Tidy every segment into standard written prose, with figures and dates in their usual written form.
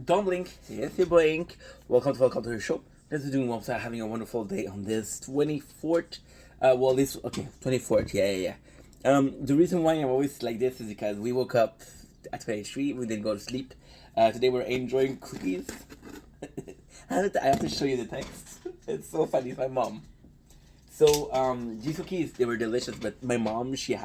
Don't blink. If you blink, welcome to the show. This is doing well. Having a wonderful day on this 24th. This okay 24th. Yeah. The reason why I'm always like this is because we woke up at 23. We didn't go to sleep. Today we're enjoying cookies. I have to show you the text. It's so funny. It's my mom. So these cookies, they were delicious, but my mom, she's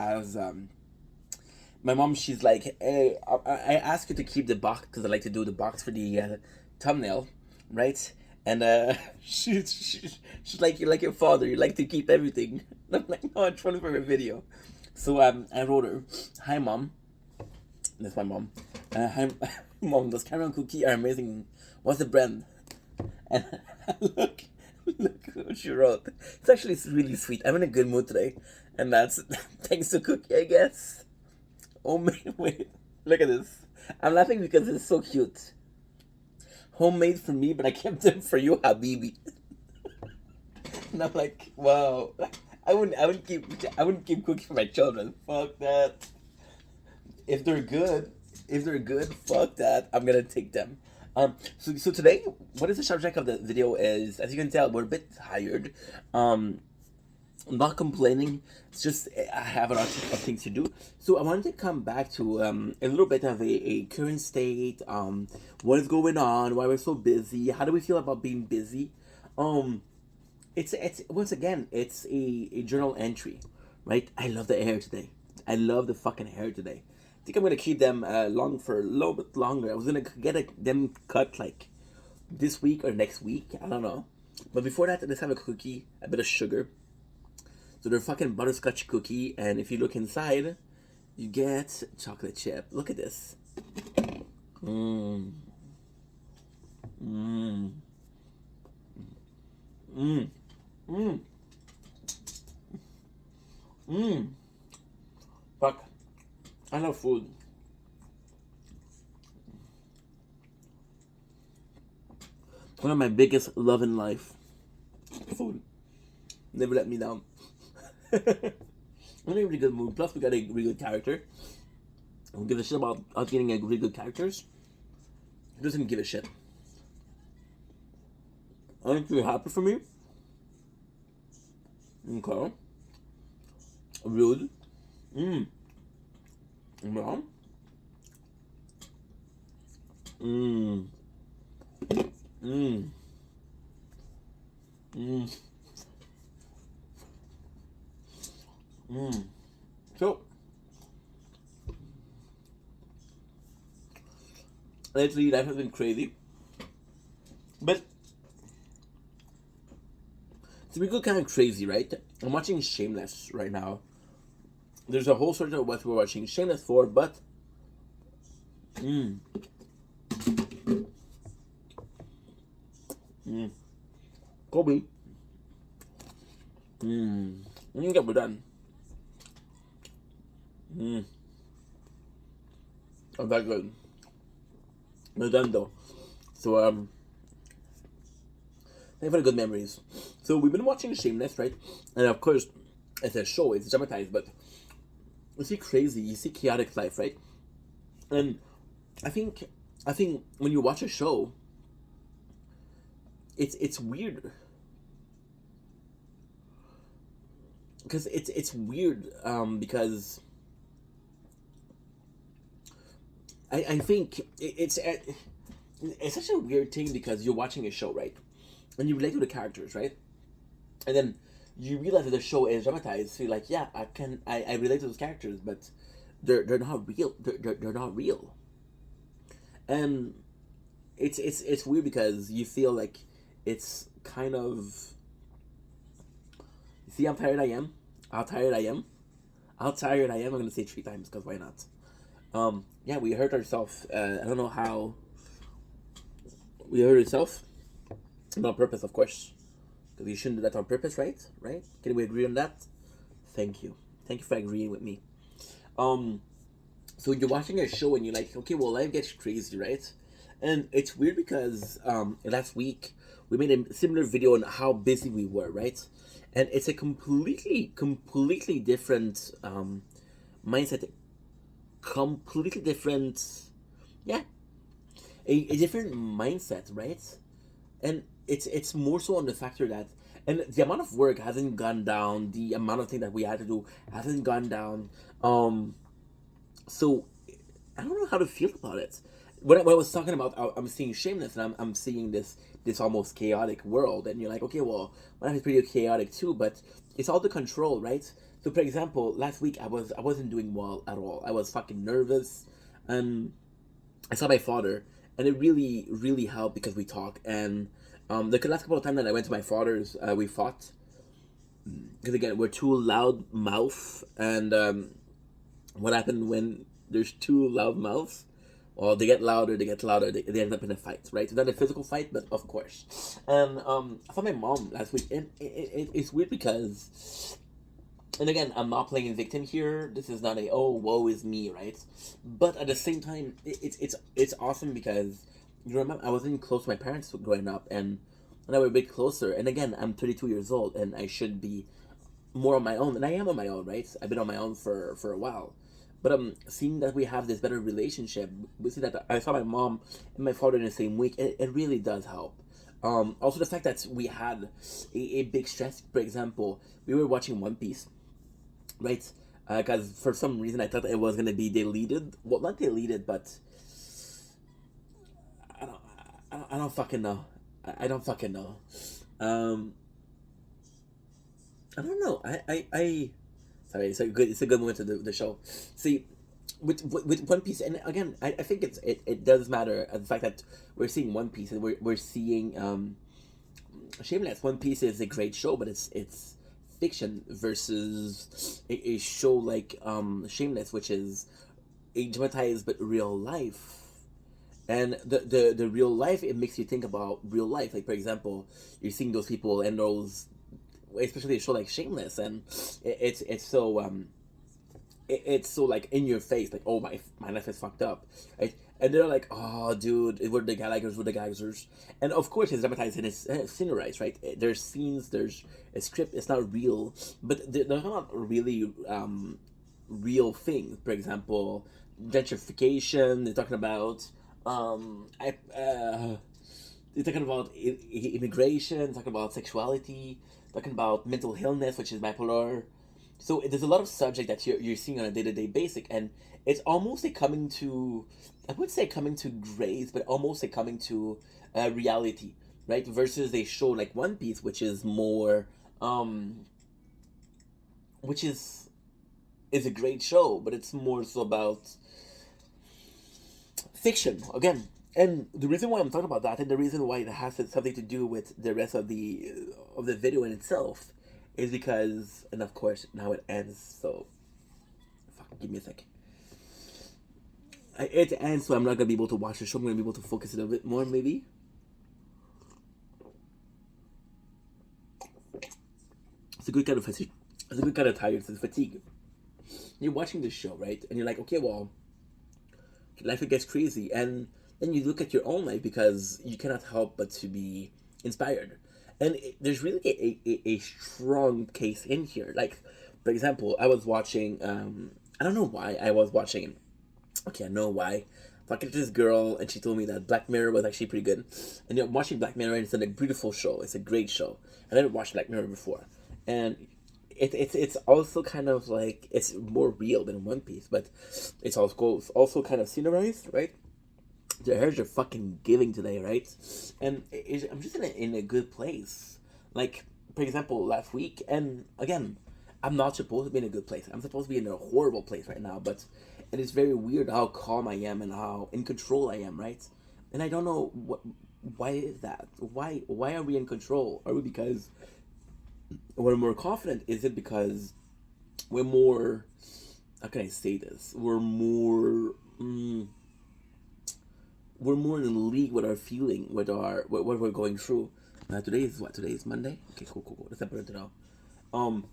like, hey, I asked you to keep the box because I like to do the box for the thumbnail, right? And she's like, you're like your father, you like to keep everything. And I'm like, no, I'm trying for a video. So I wrote her, hi mom, that's my mom. Hi mom, those caramel cookies are amazing. What's the brand? And look, look what she wrote. It's actually really sweet. I'm in a good mood today, and that's thanks to Cookie, I guess. Wait, look at this. I'm laughing because it's so cute. Homemade for me, but I kept them for you, Habibi. And I'm like, wow. I wouldn't keep cookies for my children. Fuck that. If they're good, fuck that. I'm gonna take them. So today, what is the subject of the video is, as you can tell, we're a bit tired. I'm not complaining. It's just I have a lot of things to do. So I wanted to come back to a little bit of a current state. What is going on? Why we're so busy? How do we feel about being busy? Um, it's once again, it's a journal entry, right? I love the hair today. I love the fucking hair today. I think I'm gonna keep them long for a little bit longer. I was gonna them cut like this week or next week. I don't know. But before that, let's have a cookie, a bit of sugar. So they're fucking butterscotch cookie, and if you look inside, you get chocolate chip. Look at this. Mmm. Mmm. Mmm. Mmm. Mmm. Fuck. I love food. One of my biggest love in life. Food. Never let me down. I'm in a really good mood. Plus, we got a really good character. I don't give a shit about us getting a really good characters. He doesn't give a shit. Aren't you happy for me? Okay. Rude. Mmm. Mom. Mmm. Mmm. Mmm. Mmm. So, lately life has been crazy. But it's been kind of crazy, right? I'm watching Shameless right now. There's a whole sort of what we're watching Shameless for, but mmm. Mmm. Kobe. Mmm. I think we're done. Mmm. Oh, that good. We're done though. So they've had good memories. So we've been watching Shameless, right? And of course, it's a show, it's dramatized, but you see crazy, you see chaotic life, right? And I think when you watch a show, it's weird because it's weird because I think it's such a weird thing because you're watching a show, right? And you relate to the characters, right? And then you realize that the show is dramatized. So you're like, yeah, I relate to those characters, but they're not real. They're not real. And it's weird because you feel like it's kind of, you see how tired I am, how tired I am, how tired I am. I'm gonna say 3 times because why not? Yeah, we hurt ourselves. I don't know how we hurt ourselves. Not on purpose, of course, because you shouldn't do that on purpose, right? Right? Can we agree on that? Thank you. Thank you for agreeing with me. Um, so you're watching a show and you're like, okay, well, life gets crazy, right? And it's weird because last week we made a similar video on how busy we were, right? And it's a completely different mindset, completely different. Yeah, a different mindset, right? And it's more so on the factor that, and the amount of work hasn't gone down, the amount of thing that we had to do hasn't gone down. Um, so I don't know how to feel about it. When I was talking about, I'm seeing Shameless, and I'm seeing this almost chaotic world, and you're like, okay, well, my life is pretty chaotic too, but it's all the control, right? So, for example, last week I wasn't doing well at all. I was fucking nervous, and I saw my father, and it really helped because we talked. And the last couple of times that I went to my father's, we fought because again we're too loud mouth, and what happened when there's two loud mouths? Well, they get louder, they end up in a fight, right? It's not a physical fight, but of course. And I saw my mom last week, and it's weird because, and again, I'm not playing victim here. This is not a oh woe is me, right? But at the same time, it's awesome because you remember I wasn't close to my parents growing up, and when I were a bit closer. And again, I'm 32 years old, and I should be more on my own, and I am on my own, right? I've been on my own for a while. But seeing that we have this better relationship, we see that I saw my mom and my father in the same week. It really does help. Also, the fact that we had a big stress. For example, we were watching One Piece, right? Because for some reason I thought it was gonna be deleted. Well, not deleted, but I don't, I don't fucking know. I don't fucking know. Um, I don't know. Sorry, it's a good moment to the show. See, with One Piece, and again, I think it does matter the fact that we're seeing One Piece, and we're seeing Shameless. One Piece is a great show, but it's fiction versus a show like Shameless, which is a dramatized but real life. And the real life, it makes you think about real life. Like, for example, you're seeing those people and those, especially a show like Shameless, and it's so it's so like in your face, like, oh, my life is fucked up, right? And they're like, oh dude, we're the geysers. And of course it's dramatized and it's scenerized, right? There's scenes, there's a script, it's not real, but they're not really real things. For example, gentrification, they're talking about I they're talking about immigration, talking about sexuality, talking about mental illness, which is bipolar. So there's a lot of subject that you're seeing on a day-to-day basis, and it's almost a coming to, I would say coming to grace, but almost a coming to reality, right? Versus a show like One Piece, which is more, which is a great show, but it's more so about fiction again. And the reason why I'm talking about that, and the reason why it has something to do with the rest of the video in itself, is because, and of course now it ends. So, fuck, give me a sec. It ends, so I'm not gonna be able to watch the show. I'm gonna be able to focus a little bit more, maybe. It's a good kind of fatigue. It's a good kind of tired. It's fatigue. You're watching this show, right? And you're like, okay, well, life gets crazy, and then you look at your own life because you cannot help but to be inspired. And there's really a strong case in here. Like, for example, I was watching, I don't know why I was watching, okay, I know why. Talking to this girl, and she told me that Black Mirror was actually pretty good. And I'm watching Black Mirror, and it's a beautiful show. It's a great show. I never watched Black Mirror before. And it's also kind of like, it's more real than One Piece, but it's also kind of scenerized, right? The hairs are fucking giving today, right? And I'm just in a good place. Like, for example, last week, and again, I'm not supposed to be in a good place. I'm supposed to be in a horrible place right now, but it is very weird how calm I am and how in control I am, right? And I don't know why is that? Why are we in control? Are we because we're more confident? Is it because we're more, how can I say this? We're more in league with our feeling, with our what we're going through. Today is what? Today is Monday. Okay, cool. That's important to know. Um,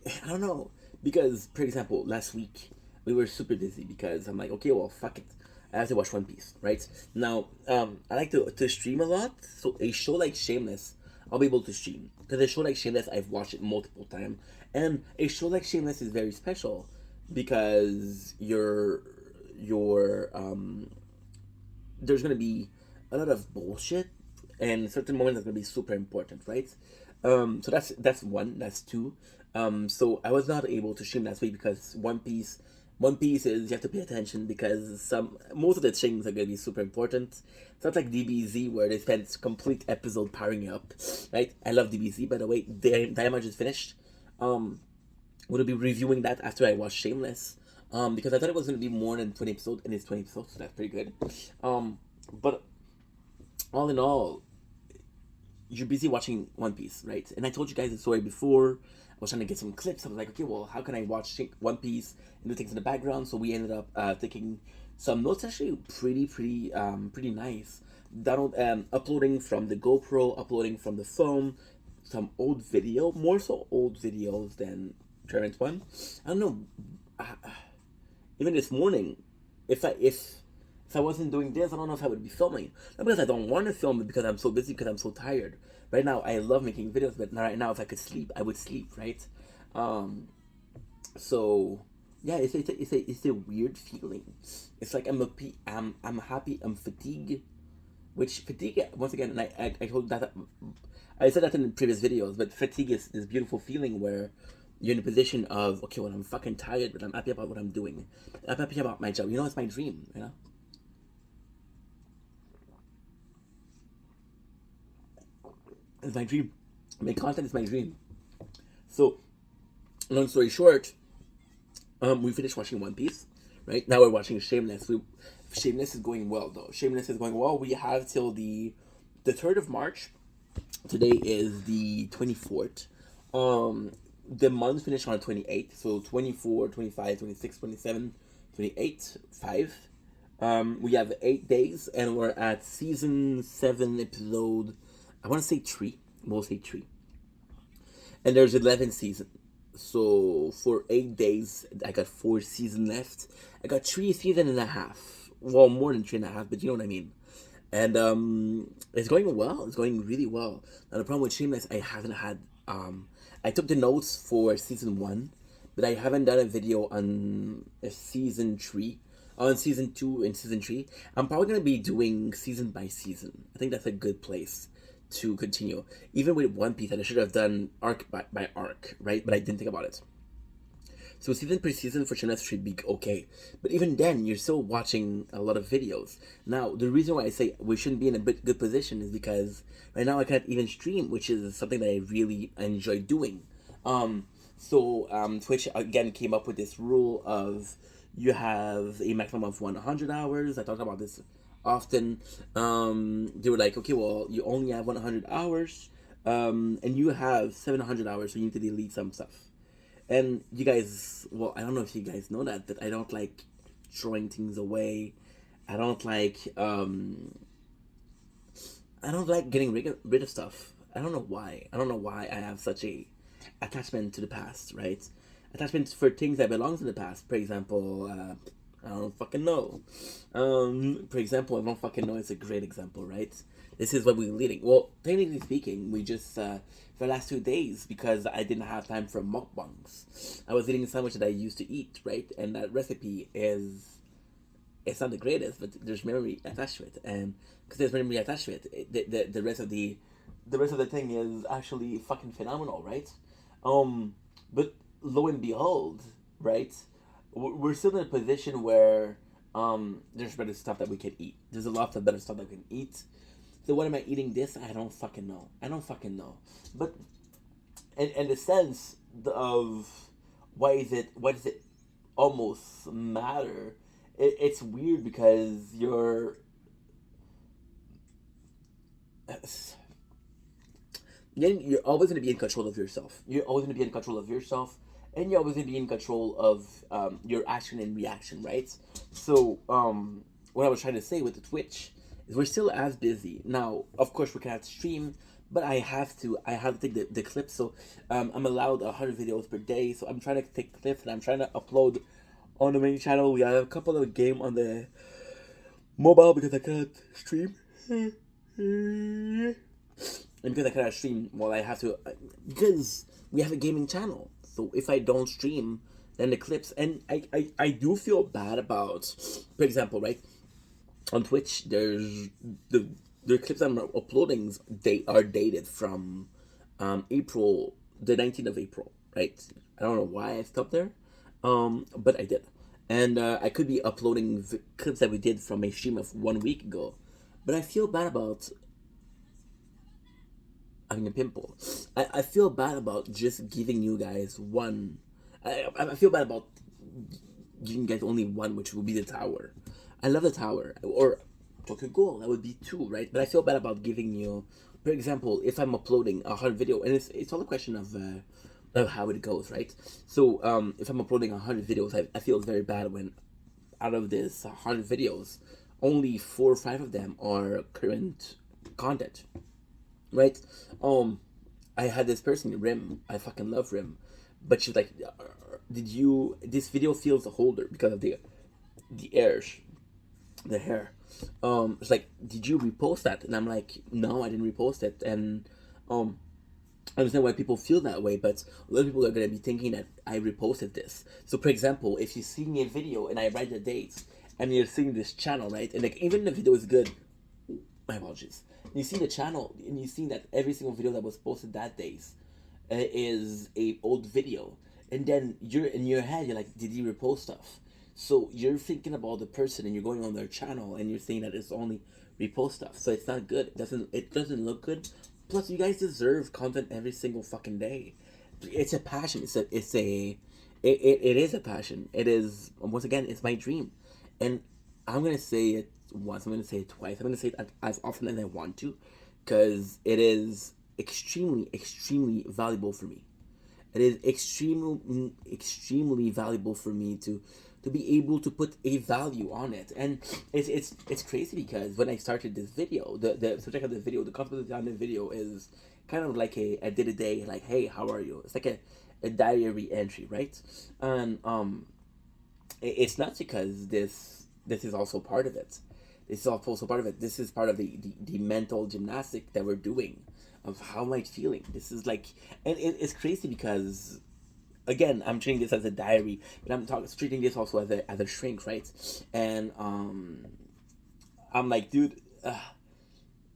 I don't know, because for example, last week we were super busy because I'm like, okay, well, fuck it. I have to watch One Piece, right? Now, I like to stream a lot, so a show like Shameless, I'll be able to stream. Because a show like Shameless, I've watched it multiple times, and a show like Shameless is very special because you're there's gonna be a lot of bullshit, and certain moments are gonna be super important, right? So that's one. That's two. So I was not able to stream last week because One Piece is you have to pay attention because most of the things are gonna be super important. It's not like DBZ where they spent complete episode powering up, right? I love DBZ, by the way. Diamond is finished. We'll be reviewing that after I watch Shameless. Because I thought it was gonna be more than 20 episodes, and it's 20 episodes, so that's pretty good. But all in all, you're busy watching One Piece, right? And I told you guys the story before. I was trying to get some clips. I was like, okay, well, how can I watch One Piece and do things in the background? So we ended up taking some notes, actually pretty nice. Donald uploading from the GoPro, uploading from the phone, some old video, more so old videos than current one. I don't know. Even this morning, if I wasn't doing this, I don't know if I would be filming. Not because I don't want to film, but because I'm so busy, because I'm so tired. Right now, I love making videos, but right now, if I could sleep, I would sleep, right? So yeah, it's a weird feeling. It's like I'm happy, I'm fatigued, which fatigue once again, and I told that I said that in the previous videos, but fatigue is this beautiful feeling where you're in a position of okay, well, I'm fucking tired, but I'm happy about what I'm doing. I'm happy about my job. You know, it's my dream. You know. It's my dream. My content is my dream. So, long story short, we finished watching One Piece. Right now, we're watching Shameless. Shameless is going well though. Shameless is going well. We have till the 3rd of March. Today is the 24th. The month finished on the 28th. So 24, 25, 26, 27, 28, 5. We have 8 days, and we're at season 7, episode. I want to say 3. We'll say 3. And there's 11 seasons. So for 8 days, I got 4 seasons left. I got 3.5 seasons. Well, more than 3.5, but you know what I mean. And it's going well. It's going really well. Now the problem with Shameless, I haven't had. I took the notes for season 1, but I haven't done a video on season 3, on season 2 and season 3. I'm probably gonna be doing season by season. I think that's a good place to continue. Even with One Piece, I should have done arc by arc, right? But I didn't think about it. So season per season for Shameless should be okay. But even then, you're still watching a lot of videos. Now, the reason why I say we shouldn't be in a good position is because right now I can't even stream, which is something that I really enjoy doing. Twitch again came up with this rule of you have a maximum of 100 hours. I talk about this often. They were like, okay, well, you only have 100 hours, and you have 700 hours, so you need to delete some stuff. And you guys, well, I don't know if you guys know that, but I don't like throwing things away. I don't like, I don't like getting rid of stuff. I don't know why. I don't know why I have such a attachment to the past, right? Attachment for things that belong to the past. For example, I don't fucking know. For example, I don't fucking know. It's a great example, right? This is what we're leading. Well, technically speaking, we just for the last 2 days because I didn't have time for mukbangs. I was eating a sandwich that I used to eat, right? And that recipe is it's not the greatest, but there's memory attached to it, and because there's memory attached to it, the rest of the thing is actually fucking phenomenal, right? But lo and behold, right, we're still in a position where there's better stuff that we can eat. There's a lot of better stuff that we can eat. So what am I eating this? I don't fucking know. But in the sense of why does it almost matter? It's weird because you're always going to be in control of yourself. You're always going to be in control of yourself, and you're always going to be in control of your action and reaction, right? So, what I was trying to say with the Twitch is we're still as busy now. Of course, we cannot stream, but I have to take the clips. So, I'm allowed 100 videos per day. So I'm trying to take clips and I'm trying to upload on the main channel. We have a couple of game on the mobile because I cannot stream. And because I cannot stream, well, I have to because we have a gaming channel. So if I don't stream, then the clips and I do feel bad about, for example, right? on Twitch, the clips I'm uploading, they are dated from April, the 19th of April, right? I don't know why I stopped there, but I did. And I could be uploading clips that we did from a stream of 1 week ago, but I feel bad about having a pimple. I feel bad about just giving you guys one. I feel bad about giving you guys only one, which will be the tower. I love the tower, or Tokyo Ghoul, that would be two, right? But I feel bad about giving you, for example, if I'm uploading a hard video, and it's all a question of how it goes, right? So if I'm uploading 100 videos, I feel very bad when out of this 100 videos, only 4 or 5 of them are current content, right? I had this person, Rim. I fucking love Rim, but she was like, "Did you? This video feels older because of the airs, the hair." It's like, "Did you repost that?" And I'm like, "No, I didn't repost it." And I understand why people feel that way, but a lot of people are gonna be thinking that I reposted this. So, for example, if you're seeing a video and I write the dates, and you're seeing this channel, right, and like even the video is good, my apologies. You see the channel, and you see that every single video that was posted that days is a old video, and then you're in your head, you're like, did he repost stuff? So you're thinking about the person, and you're going on their channel, and you're saying that it's only repost stuff. So it's not good. It doesn't look good. Plus, you guys deserve content every single fucking day. It's a passion. It is a passion. It is, once again, it's my dream, and I'm gonna say it once. I'm gonna say it twice. I'm gonna say it as often as I want to, because it is extremely valuable for me. It is extremely valuable for me to be able to put a value on it. And it's crazy because when I started this video, the subject of the video, the concept of the video is kind of like a day-to-day, like, hey, how are you? It's like a diary entry, right? And it's not because this is also part of it. This is also part of it. This is part of the mental gymnastic that we're doing of how am I feeling. This is like, and it's crazy because, again, I'm treating this as a diary, but treating this also as a shrink, right? And I'm like, dude,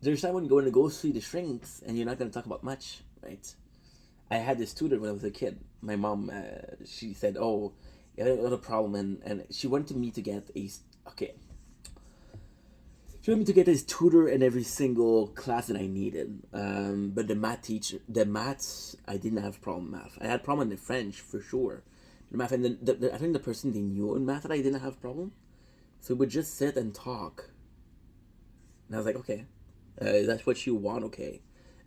there's time when you're going to go see the shrinks and you're not going to talk about much, right? I had this tutor when I was a kid. My mom, she said, "Oh, you had a problem," and she wanted me to get okay. She wanted me to get this tutor in every single class that I needed. But the maths, I didn't have problem with math. I had problem in the French for sure. The math, and then I think the person they knew in math that I didn't have problem, so we would just sit and talk. And I was like, okay, that's what you want, okay.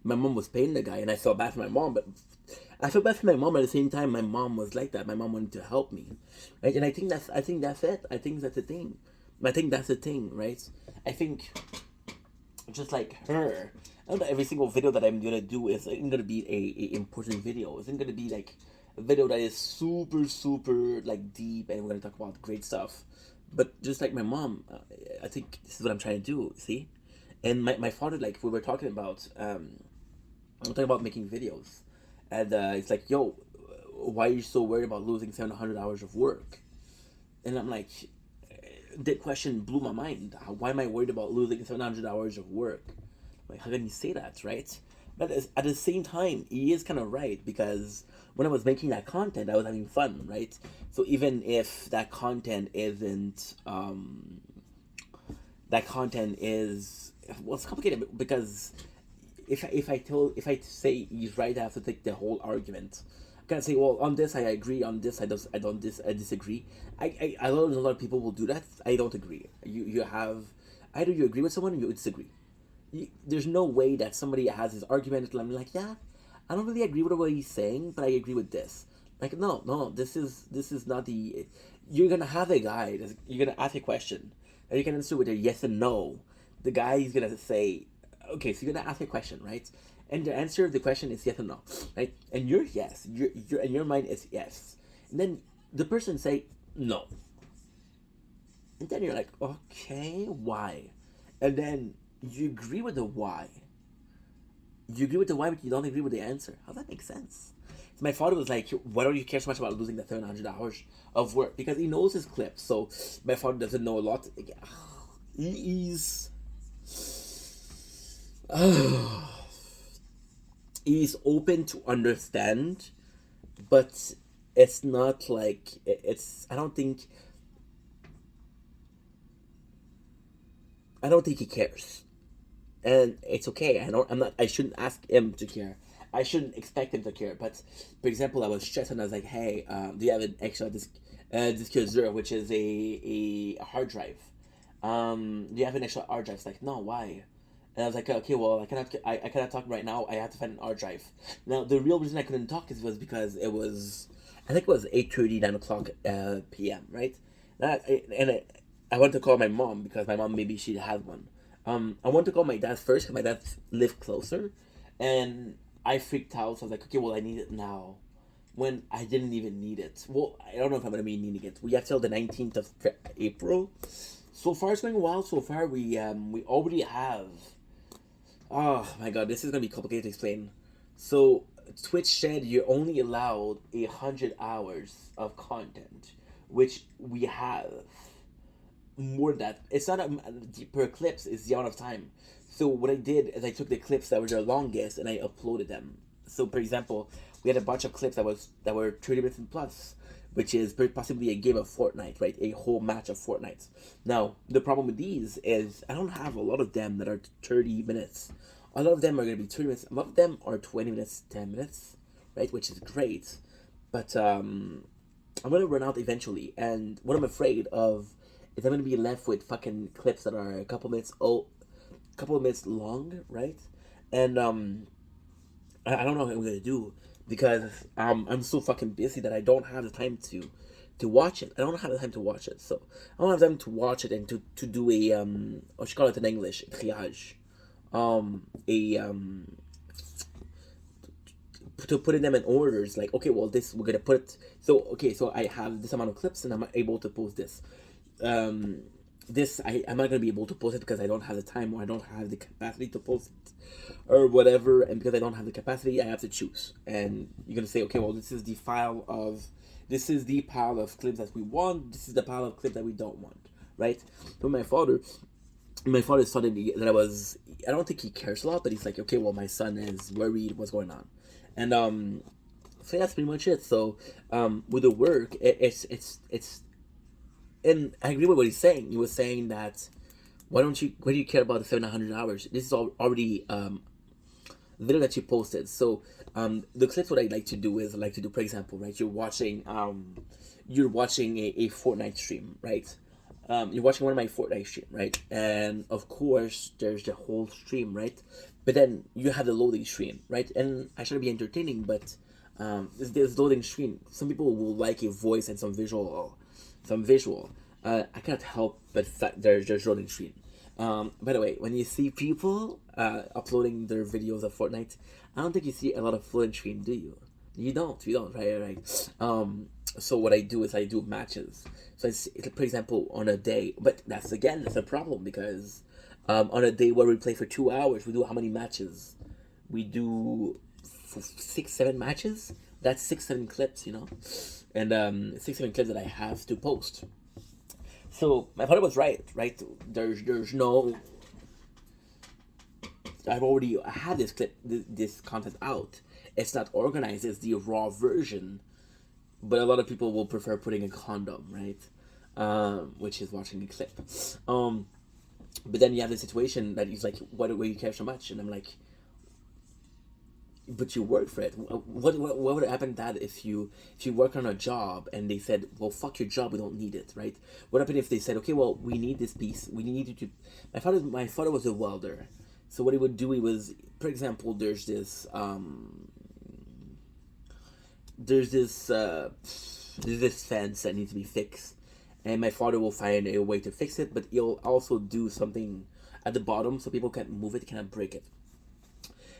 My mom was paying the guy, and I felt bad for my mom, but I felt bad for my mom. At the same time, my mom was like that. My mom wanted to help me, right? And I think that's it. I think that's the thing. I think that's the thing, right? I think just like her, I know that every single video that I'm gonna do isn't gonna be a important video. Isn't gonna be like a video that is super like deep, and we're gonna talk about great stuff. But just like my mom, I think this is what I'm trying to do. See, and my father, like we were talking about, I'm talking about making videos, and it's like, yo, why are you so worried about losing 700 hours of work? And I'm like, that question blew my mind. Why am I worried about losing 700 hours of work? Like, how can you say that, right? But at the same time, he is kind of right, because when I was making that content, I was having fun, right? So even if that content isn't, that content is, well, it's complicated because if I say he's right, I have to take the whole argument. I can't say, well, on this I agree, on this I disagree. I know a lot of people will do that. I don't agree. You have, either you agree with someone or you disagree. There's no way that somebody has his argument and I'm like, yeah, I don't really agree with what he's saying, but I agree with this. Like, no, this is not the. You're gonna have a guy. You're gonna ask a question, and you can answer with a yes and no. The guy is gonna say, okay, so you're gonna ask a question, right? And the answer of the question is yes or no, right? And your yes, your and your mind is yes, and then the person say no, and then you're like, okay, why? And then you agree with the why. You agree with the why, but you don't agree with the answer. How does that make sense? So my father was like, why don't you care so much about losing the 700 hours of work? Because he knows his clips. So my father doesn't know a lot. he's he's open to understand, but it's not like it's. I don't think he cares, and it's okay. I don't. I'm not. I shouldn't ask him to care. I shouldn't expect him to care. But for example, I was stressed and I was like, "Hey, do you have an extra disk zero, which is a hard drive? Do you have an extra hard drive?" It's like, "No, why?" And I was like, "Okay, well, I cannot talk right now. I have to find an hard drive." Now, the real reason I couldn't talk was because it was, I think it was 8:30, 9 o'clock p.m. Right? I wanted to call my mom because my mom maybe she had one. I wanted to call my dad first because my dad lived closer, and I freaked out. So I was like, okay, well, I need it now, when I didn't even need it. Well, I don't know if I'm gonna be needing it. We have till the 19th of April. So far, it's going well. So far, we already have. Oh my god, this is gonna be complicated to explain. So Twitch said you're only allowed 100 hours of content, which we have more than that. It's not per clips. It's the amount of time. So what I did is I took the clips that were the longest and I uploaded them. So for example, we had a bunch of clips that were 30 minutes and plus, which is possibly a game of Fortnite, right? A whole match of Fortnite. Now the problem with these is I don't have a lot of them that are 30 minutes. A lot of them are going to be 30 minutes. A lot of them are 20 minutes, 10 minutes, right? Which is great, but I'm gonna run out eventually. And what I'm afraid of is I'm gonna be left with fucking clips that are a couple of minutes long, right? And I don't know what I'm gonna do because I'm so fucking busy that I don't have the time to watch it. I don't have the time to watch it, so I don't have time to watch it and to do a what you call it in English, triage, a to put them in orders. Like, okay, well, this we're gonna put it. So okay, so I have this amount of clips and I'm able to post this. Um, this I'm not gonna be able to post it because I don't have the time or I don't have the capacity to post it or whatever. And because I don't have the capacity, I have to choose. And you're gonna say, okay, well, this is the pile of clips that we want. This is the pile of clips that we don't want, right? So my father started that I don't think he cares a lot, but he's like, okay, well, my son is worried what's going on. And so that's pretty much it. So with the work, it's and I agree with what he's saying. He was saying that why do you care about the 700 hours? This is already video that you posted. So the clips, what I like to do is I like to do, for example, right, you're watching a Fortnite stream, right? You're watching one of my Fortnite stream, right? And of course there's the whole stream, right? But then you have the loading screen, right? And I try to be entertaining, but this loading screen, some people will like a voice and some visual. I cannot help but there's loading screen. By the way, when you see people uploading their videos of Fortnite, I don't think you see a lot of floating screen, do you? You don't. You don't. Right. Right. So what I do is I do matches. So for example, on a day, but that's a problem because on a day where we play for 2 hours, we do how many matches? We do 6, 7 matches. That's 6, 7 clips, and 6, 7 clips that I have to post. So my father was right. Right, there's no. I've already had this content out. It's not organized. It's the raw version, but a lot of people will prefer putting a condom, right? Which is watching a clip. But then you have the situation that he's like, "Why do you care so much?" And I'm like, "But you work for it. What would happen that if you work on a job and they said, well, fuck your job, we don't need it, right? What happened if they said, okay, well, we need this piece, we need you to." My father was a welder, so what he would do, he was, for example, there's this fence that needs to be fixed, and my father will find a way to fix it, but he'll also do something at the bottom so people can't move it, cannot break it.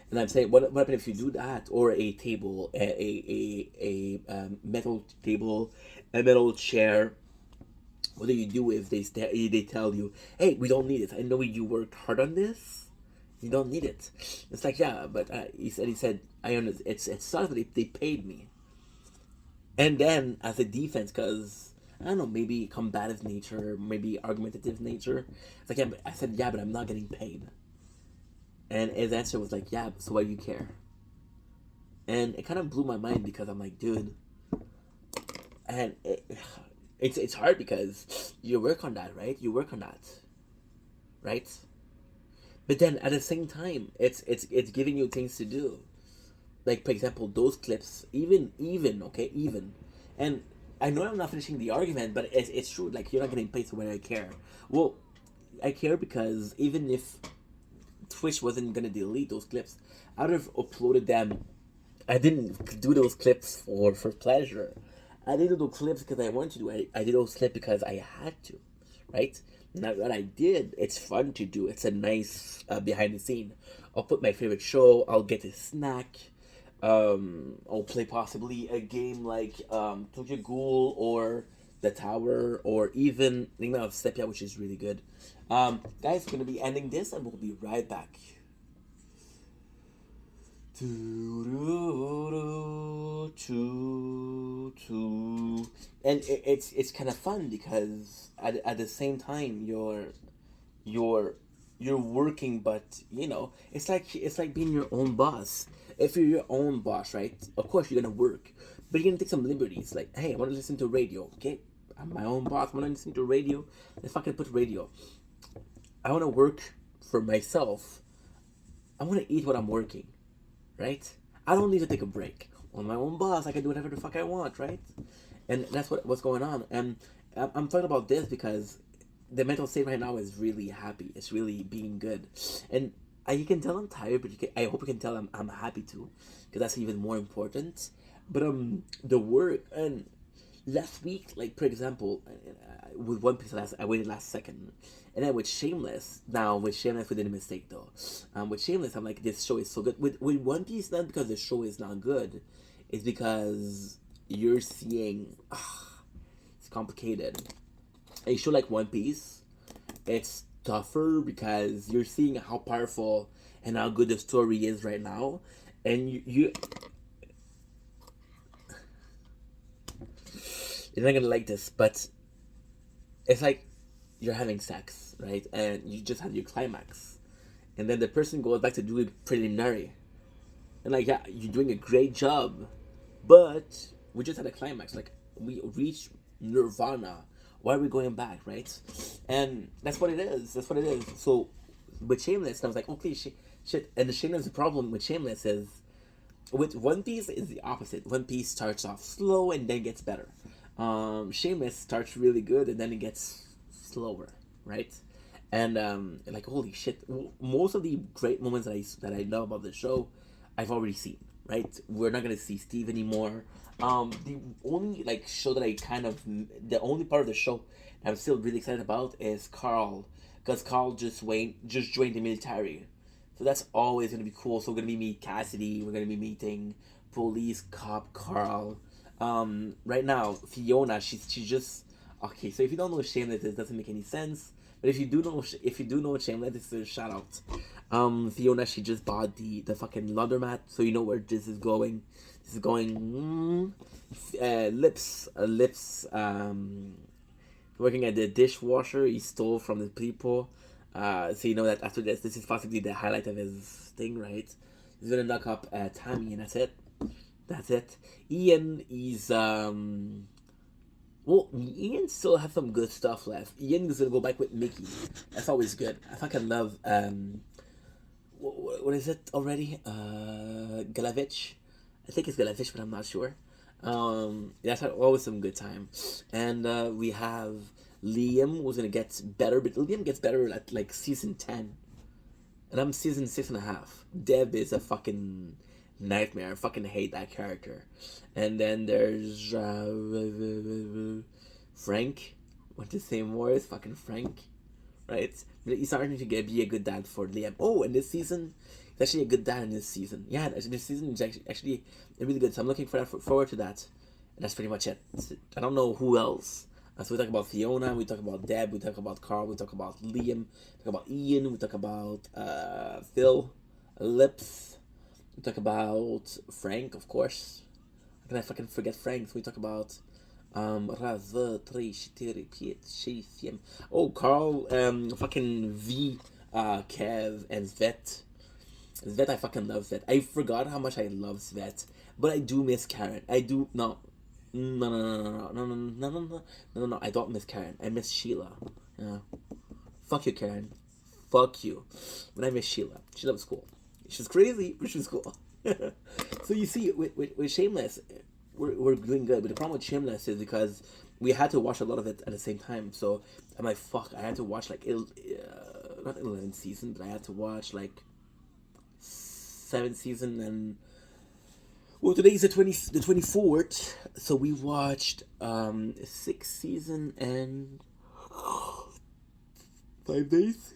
And I'm saying, what happens if you do that, or a table, a metal table, a metal chair? What do you do if they tell you, hey, we don't need it? I know you worked hard on this. You don't need it. It's like, yeah, but he said I understand. It sucks that they paid me. And then as a defense, because I don't know, maybe combative nature, maybe argumentative nature. It's like, yeah, but I said, yeah, but I'm not getting paid. And his answer was like, yeah, so why do you care? And it kind of blew my mind because I'm like, dude, and it's hard because you work on that, right? You work on that, right? But then at the same time, it's giving you things to do. Like for example, those clips, even okay, even, and I know I'm not finishing the argument, but it's true. Like you're not getting paid, so why do I care? Well, I care because even if Twitch wasn't gonna delete those clips, I would have uploaded them. I didn't do those clips for pleasure. I did those clips because I wanted to do. I did those clips because I had to, right? Now what I did, it's fun to do. It's a nice behind the scene. I'll put my favorite show. I'll get a snack. I'll play possibly a game like Tokyo Ghoul or The Tower or even Enigma of Sepia, which is really good. Guys, gonna be ending this, and we'll be right back. And it's kind of fun because at the same time you're you're working, but you know it's like being your own boss. If you're your own boss, right, of course you're gonna work, but you're gonna take some liberties. Like, hey, I want to listen to radio. Okay, I'm my own boss. I want to listen to radio. Let's fucking put radio. I want to work for myself. I want to eat what I'm working, right? I don't need to take a break. On my own boss, I can do whatever the fuck I want, right? And that's what's going on. And I'm talking about this because the mental state right now is really happy. It's really being good, and you can tell I'm tired, but I hope you can tell I'm happy too, because that's even more important. But the work and last week, like for example, with One Piece I waited last second, and then with Shameless. Now with Shameless we did a mistake though. With Shameless, I'm like, this show is so good. With One Piece, not because the show is not good, it's because you're seeing it's complicated. A show like One Piece, it's tougher because you're seeing how powerful and how good the story is right now, and you're not gonna like this, but it's like you're having sex, right? And you just had your climax, and then the person goes back to doing preliminary, and like, yeah, you're doing a great job, but we just had a climax. Like we reached nirvana. Why are we going back, right? And that's what it is. That's what it is. So with Shameless, I was like, okay, shit. And the Shameless, the problem with Shameless is with One Piece is the opposite. One Piece starts off slow and then gets better. Shameless starts really good and then it gets slower, right? And like holy shit, most of the great moments that I know about the show, I've already seen. Right, we're not gonna see Steve anymore. The only like show that I kind of the only part of the show that I'm still really excited about is Carl, because Carl just joined the military, so that's always gonna be cool. So we're gonna be meet Cassidy. We're gonna be meeting police cop Carl. Right now Fiona, she's just okay. So if you don't know what Shameless is, it doesn't make any sense. But if you do know what Shameless is, a shout out. Fiona, she just bought the fucking laundromat, so you know where this is going. This is going lips. Working at the dishwasher, he stole from the people. So you know that after this is possibly the highlight of his thing, right? He's gonna knock up Tammy, and that's it. That's it. Ian is well, Ian still has some good stuff left. Ian is gonna go back with Mickey. That's always good. I fucking love what is it already? Galavich. I think it's Galavich, but I'm not sure. That's always some good time. And we have Liam, who's gonna get better, but Liam gets better at like season 10, and I'm season 6.5. Deb is a fucking nightmare. I fucking hate that character. And then there's Frank. Want to say more? Is fucking Frank, right? He's starting to be a good dad for Liam. Oh, and this season, he's actually a good dad in this season. Yeah, this season is actually really good. So I'm looking forward to that. And that's pretty much it. I don't know who else. So we talk about Fiona, we talk about Deb, we talk about Carl, we talk about Liam, we talk about Ian, we talk about Phil, Lips, we talk about Frank, of course. How can I fucking forget Frank? So we talk about Раз, два, три, четыре, пять, шесть, семь. Oh, Carl, fucking V, Kev, and Svet. Svet, I fucking love Svet. I forgot how much I love Svet, but I do miss Karen. I do no, no, no, no, no, no, no, no, no, no, no, no. I don't miss Karen. I miss Sheila. Yeah. Fuck you, Karen. Fuck you. But I miss Sheila. Sheila was cool. She's crazy, but she was cool. So you see, with Shameless, we're doing good. But the problem with Shameless is because we had to watch a lot of it at the same time. So I'm like, fuck, I had to watch like not 11 season, but I had to watch like 7 season and well, today's the 24th, so we watched 6 season and 5 days.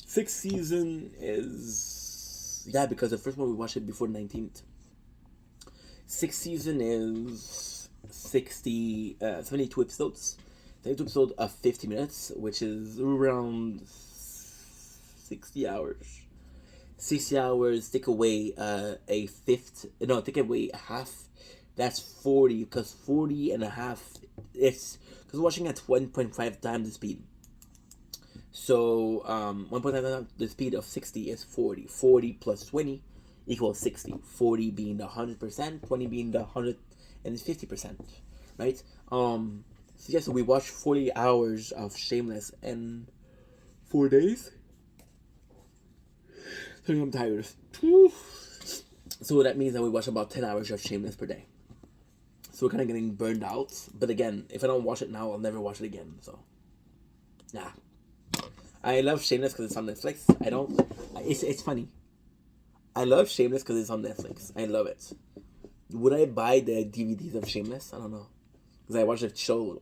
6 season is yeah, because the first one we watched it before the 19th. 6 season is 72 episodes. 72 episodes of 50 minutes, which is around 60 hours. 60 hours, take away a fifth, no, take away half. That's 40, because 40 and a half, it's, because watching at 1.5 times the speed. So 1.5 times the speed of 60 is 40. 40 plus 20 equals 60. 40 being the 100%, 20 being the 150%, right? So yeah, so we watched 40 hours of Shameless in 4 days. So I'm tired. So that means that we watch about 10 hours of Shameless per day. So we're kind of getting burned out. But again, if I don't watch it now, I'll never watch it again. So, yeah. I love Shameless because it's on Netflix. I don't. It's funny. I love Shameless because it's on Netflix. I love it. Would I buy the DVDs of Shameless? I don't know. Because I watched the show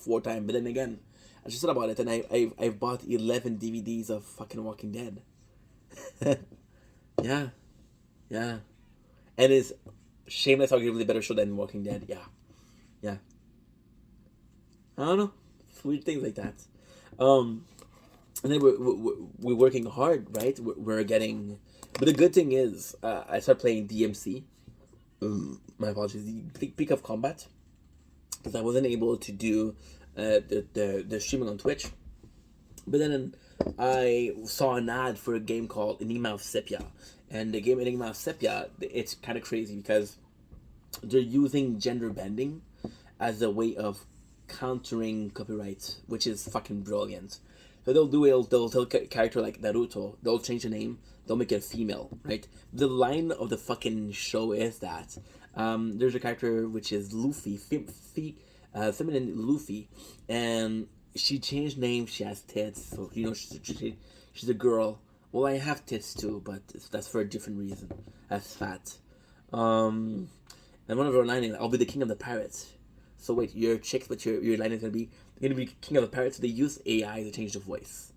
4 times. But then again, I just thought about it and I've bought 11 DVDs of fucking Walking Dead. Yeah. Yeah. And is Shameless arguably a better show than Walking Dead? Yeah. Yeah. I don't know. Weird things like that. And then we're working hard, right? We're getting. But the good thing is, I started playing DMC. My apologies. The Peak of Combat. Because I wasn't able to do the streaming on Twitch. But then I saw an ad for a game called Enigma of Sepia. And the game Enigma of Sepia, it's kind of crazy because they're using gender bending as a way of countering copyright, which is fucking brilliant. So they'll tell a character like Naruto, they'll change the name, they'll make it a female, right? The line of the fucking show is that there's a character which is Luffy, feminine Luffy, and she changed names. She has tits, so she's a girl. Well, I have tits too, but that's for a different reason. That's fat. And one of her lines is, "I'll be the king of the pirates." So wait, you're chicks, but your line is gonna be king of the pirates. So they use AI to change the voice,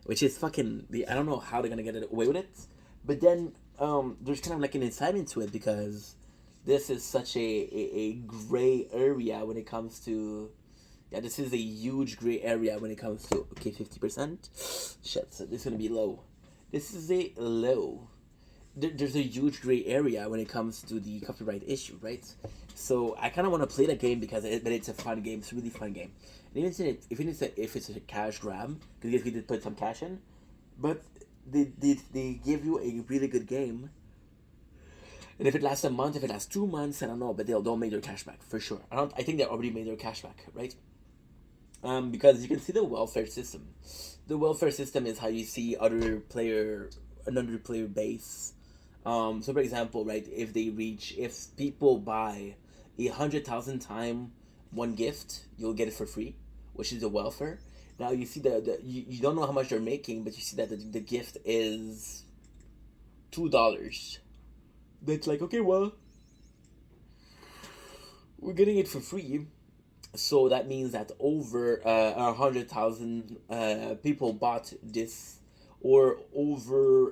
which is fucking. I don't know how they're gonna get away with it, but then there's kind of like an incitement to it because this is such a gray area when it comes to. Yeah, this is a huge gray area when it comes to 50%. Shit, so this is gonna be low. This is a low. There's a huge gray area when it comes to the copyright issue, right? So I kind of want to play that game because but it's a fun game. It's a really fun game. And even if it's a cash grab, because we did put some cash in, but they give you a really good game. And if it lasts a month, if it lasts 2 months, I don't know, but they'll make their cash back for sure. I think they already made their cash back, right? Because you can see the welfare system. The welfare system is how you see another player base. So for example, right, if people buy 100,000 times one gift, you'll get it for free, which is the welfare. Now you see you don't know how much they're making, but you see that the gift is $2. That's like, okay, well, we're getting it for free. So that means that over 100,000 people bought this, or over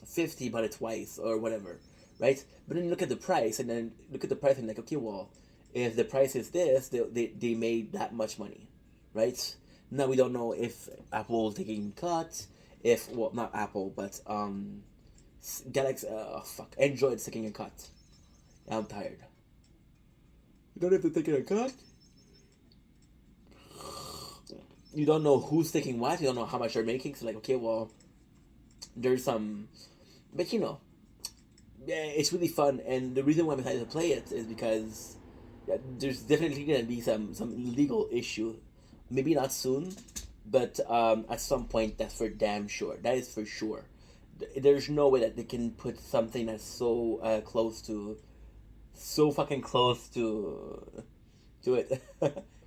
50 bought it twice, or whatever, right? But then look at the price, and then look at the price, and like, okay, well, if the price is this, they made that much money, right? Now we don't know if Apple taking cut, if, well, not Apple, but Galaxy, fuck, Android's taking a cut. I'm tired. You don't have to take a cut. You don't know who's taking what. You don't know how much they're making. So like, okay, well, there's some, but yeah, it's really fun. And the reason why I'm excited to play it is because yeah, there's definitely gonna be some legal issue. Maybe not soon, but at some point, that's for damn sure. That is for sure. There's no way that they can put something that's so close to, so fucking close to it.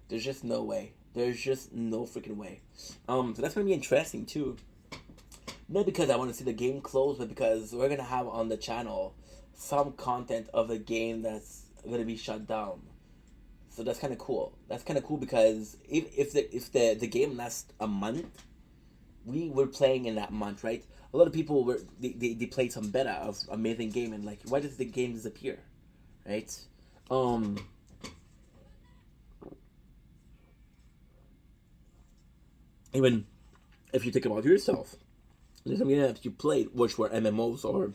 There's just no way. There's just no freaking way. So that's gonna be interesting too. Not because I want to see the game close, but because we're gonna have on the channel some content of the game that's gonna be shut down. So that's kind of cool. That's kind of cool because if the game lasts a month, we were playing in that month, right? A lot of people they played some beta of amazing game and like, why does the game disappear, right? Um, Even if you think about yourself, there's some games that you played which were MMOs or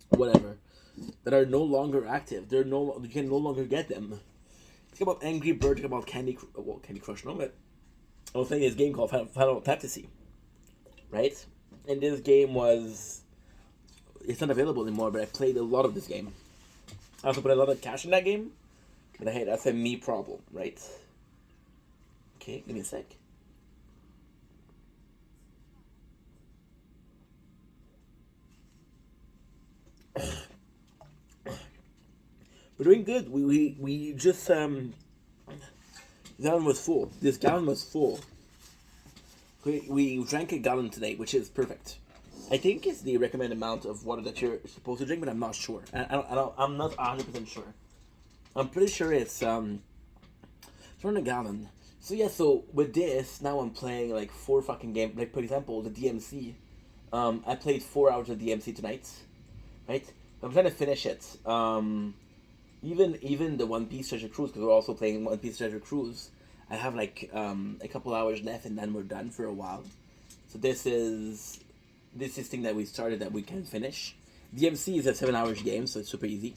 whatever that are no longer active. You can no longer get them. Think about Angry Birds. Think about Candy Crush. No, but I was playing this game called Final Fantasy, right? And this game was it's not available anymore. But I played a lot of this game. I also put a lot of cash in that game. But hey, that's a me problem, right? Okay, give me a sec. We're doing good. We just gallon was full. This gallon was full. We drank a gallon today, which is perfect. I think it's the recommended amount of water that you're supposed to drink, but I'm not sure. I'm not 100% sure. I'm pretty sure it's around a gallon. So yeah, so with this, now I'm playing like four fucking games. Like for example, the DMC. I played 4 hours of DMC tonight, right? I'm trying to finish it. Even the One Piece Treasure Cruise, because we're also playing One Piece Treasure Cruise. I have like a couple hours left, and then we're done for a while. So this is thing that we started that we can finish. DMC is a 7 hours game, so it's super easy,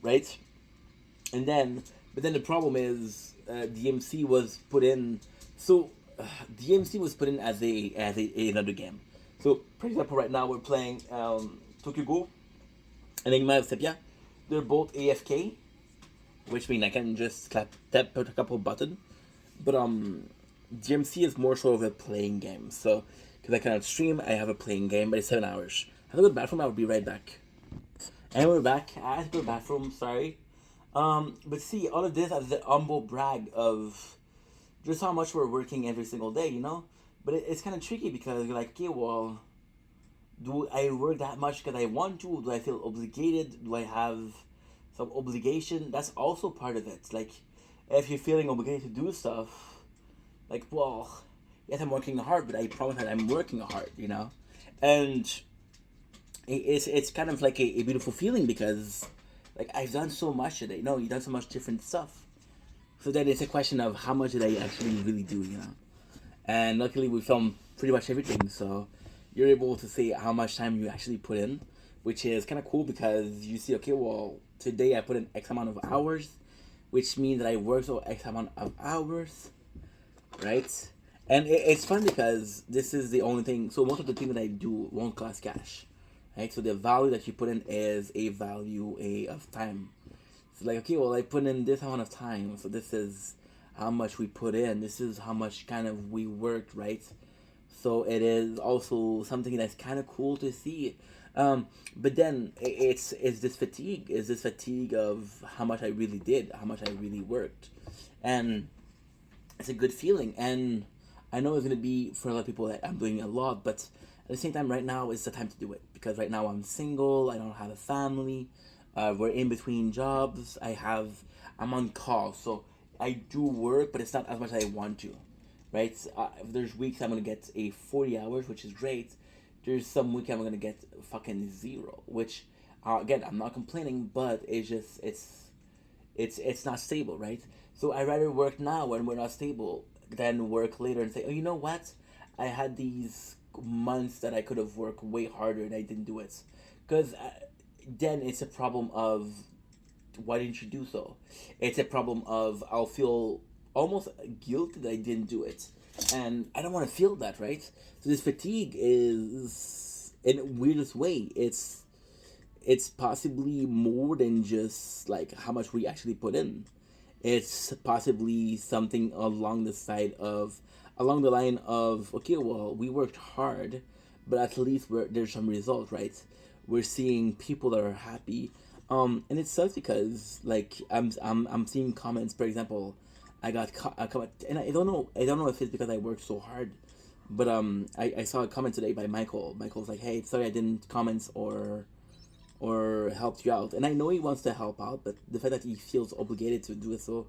right? And then, but then the problem is DMC was put in. So DMC was put in as a another game. So for example, right now we're playing Tokyo Go and Enigma of Sepia. They're both AFK, which means I can just tap a couple button. But DMC is more sort of a playing game. So because I cannot stream, I have a playing game, but it's 7 hours. I have to go to the bathroom. I'll be right back. And we're back. I had to go to the bathroom. Sorry. But see, all of this as the humble brag of just how much we're working every single day, But it's kind of tricky because you're like, okay, well, do I work that much because I want to? Do I feel obligated? Do I have some obligation? That's also part of it. Like, if you're feeling obligated to do stuff, like, well, yes, I'm working hard, but I promise that I'm working hard. And it's kind of like a beautiful feeling because, like, I've done so much today. No, you've done so much different stuff. So then it's a question of how much did I actually really do. And luckily we filmed pretty much everything, so you're able to see how much time you actually put in, which is kind of cool because you see, okay, well, today I put in X amount of hours, which means that I worked for X amount of hours, right? And it's fun because this is the only thing, so most of the things that I do won't cost cash, right? So the value that you put in is a value of time. It's like, okay, well, I put in this amount of time, so this is how much we put in. This is how much kind of we worked, right? So it is also something that's kind of cool to see. But then it's this fatigue. Is this fatigue of how much I really did, how much I really worked, and it's a good feeling. And I know it's gonna be for a lot of people that I'm doing a lot, but at the same time, right now is the time to do it because right now I'm single. I don't have a family. We're in between jobs. I'm on call, so I do work, but it's not as much as I want to, right? There's weeks I'm gonna get a 40 hours, which is great. There's some week I'm gonna get fucking zero, which again I'm not complaining, but it's just it's not stable, right? So I rather work now when we're not stable than work later and say, oh, you know what? I had these months that I could have worked way harder and I didn't do it, because then it's a problem of why didn't you do so? It's a problem of I'll feel almost guilty that I didn't do it, and I don't want to feel that, right? So this fatigue is, in the weirdest way, it's possibly more than just like how much we actually put in. It's possibly something along the line of, okay, well, we worked hard, but at least there's some result, right? We're seeing people that are happy, and it sucks because like I'm seeing comments. For example, a comment, and I don't know if it's because I worked so hard, but I saw a comment today by Michael. Michael's like, hey, sorry I didn't comment or helped you out. And I know he wants to help out, but the fact that he feels obligated to do it so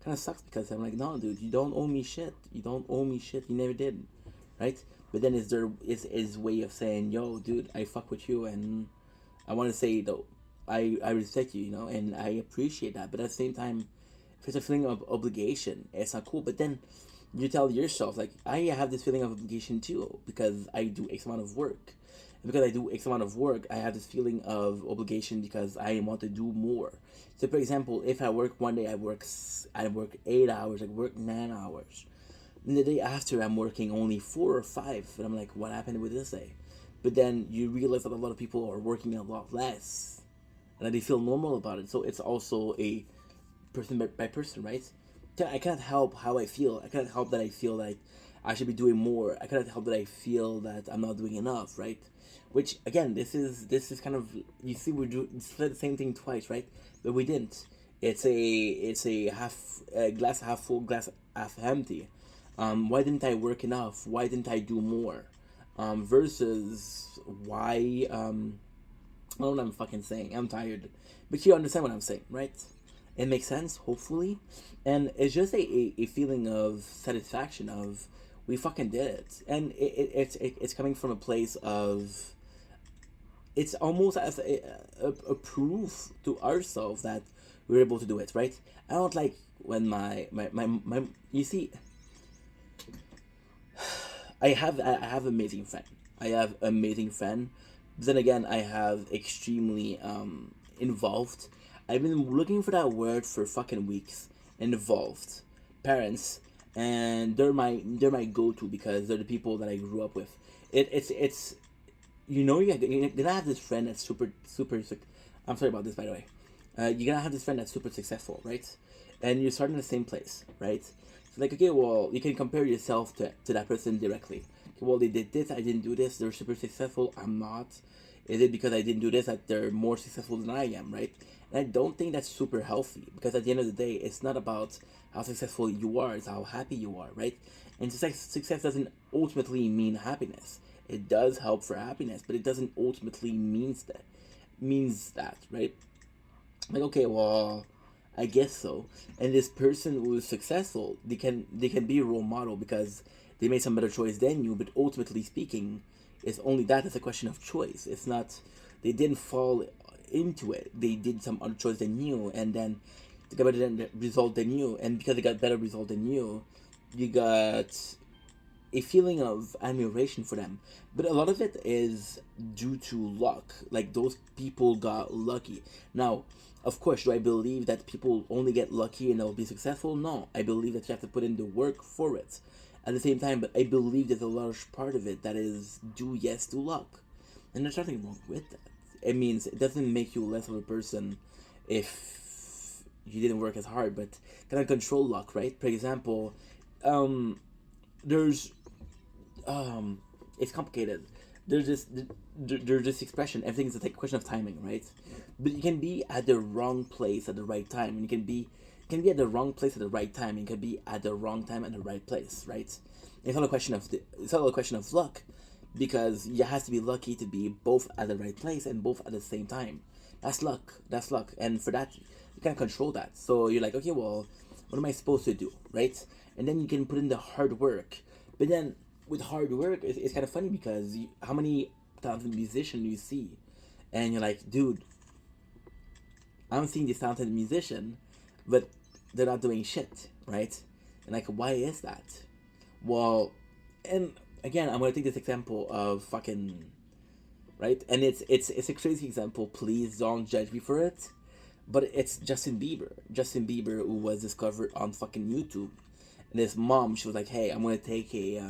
kind of sucks because I'm like, no, dude, you don't owe me shit. You don't owe me shit. You never did, right? But then is his way of saying, yo, dude, I fuck with you, and I want to say though, I respect you, you know, and I appreciate that. But at the same time, if it's a feeling of obligation, it's not cool. But then you tell yourself, like, I have this feeling of obligation too because I do X amount of work. And because I do X amount of work, I have this feeling of obligation because I want to do more. So, for example, if I work one day, I work 8 hours, I work 9 hours. And the day after, I'm working only 4 or 5, and I'm like, what happened with this day? But then you realize that a lot of people are working a lot less, and that they feel normal about it. So it's also a person by person, right? I cannot help how I feel. I cannot help that I feel like I should be doing more. I cannot help that I feel that I'm not doing enough, right? Which again, this is kind of, you see, we do the same thing twice, right? But we didn't. It's a glass half full, glass half empty. Why didn't I work enough? Why didn't I do more? Versus why I don't know what I'm fucking saying. I'm tired, but you understand what I'm saying, right? It makes sense, hopefully, and it's just a feeling of satisfaction of we fucking did it, and it's coming from a place of, it's almost as a proof to ourselves that we're able to do it, right? I don't like when my you see, I have amazing friend. I have amazing friend. But then again, I have extremely involved. I've been looking for that word for fucking weeks. Involved parents, and they're my go to because they're the people that I grew up with. It's you're gonna have this friend that's I'm sorry about this, by the way. You're gonna have this friend that's super successful, right? And you're starting the same place, right? So like, okay, well, you can compare yourself to that person directly. Okay, well, they did this, I didn't do this. They're super successful, I'm not. Is it because I didn't do this that they're more successful than I am, right? And I don't think that's super healthy because at the end of the day, it's not about how successful you are; it's how happy you are, right? And success doesn't ultimately mean happiness. It does help for happiness, but it doesn't ultimately means that, right? Like, okay, well, I guess so. And this person who is successful, they can be a role model because they made some better choice than you. But ultimately speaking, it's only that. It's a question of choice. It's not, they didn't fall into it. They did some other choice than you, and then they got better result than you. And because they got better result than you got a feeling of admiration for them. But a lot of it is due to luck. Like, those people got lucky. Now, of course, do I believe that people only get lucky and they'll be successful? No. I believe that you have to put in the work for it. At the same time, but I believe there's a large part of it that is due, yes, to luck. And there's nothing wrong with that. It means it doesn't make you less of a person if you didn't work as hard, but kind of control luck, right? For example, there's it's complicated. There's this expression. Everything is a question of timing, right? But you can be at the wrong place at the right time, and you can be at the wrong place at the right time. And you can be at the wrong time at the right place, right? It's not a question of luck, because you have to be lucky to be both at the right place and both at the same time. That's luck. That's luck, and for that, you can't control that. So you're like, okay, well, what am I supposed to do, right? And then you can put in the hard work, but then with hard work, it's kind of funny because how many talented musicians you see, and you're like, dude, I'm seeing this talented musician, but they're not doing shit, right? And like, why is that? Well, and again, I'm gonna take this example of fucking, right, and it's a crazy example. Please don't judge me for it, but it's Justin Bieber. Justin Bieber, who was discovered on fucking YouTube, and his mom, she was like, "Hey, I'm gonna take a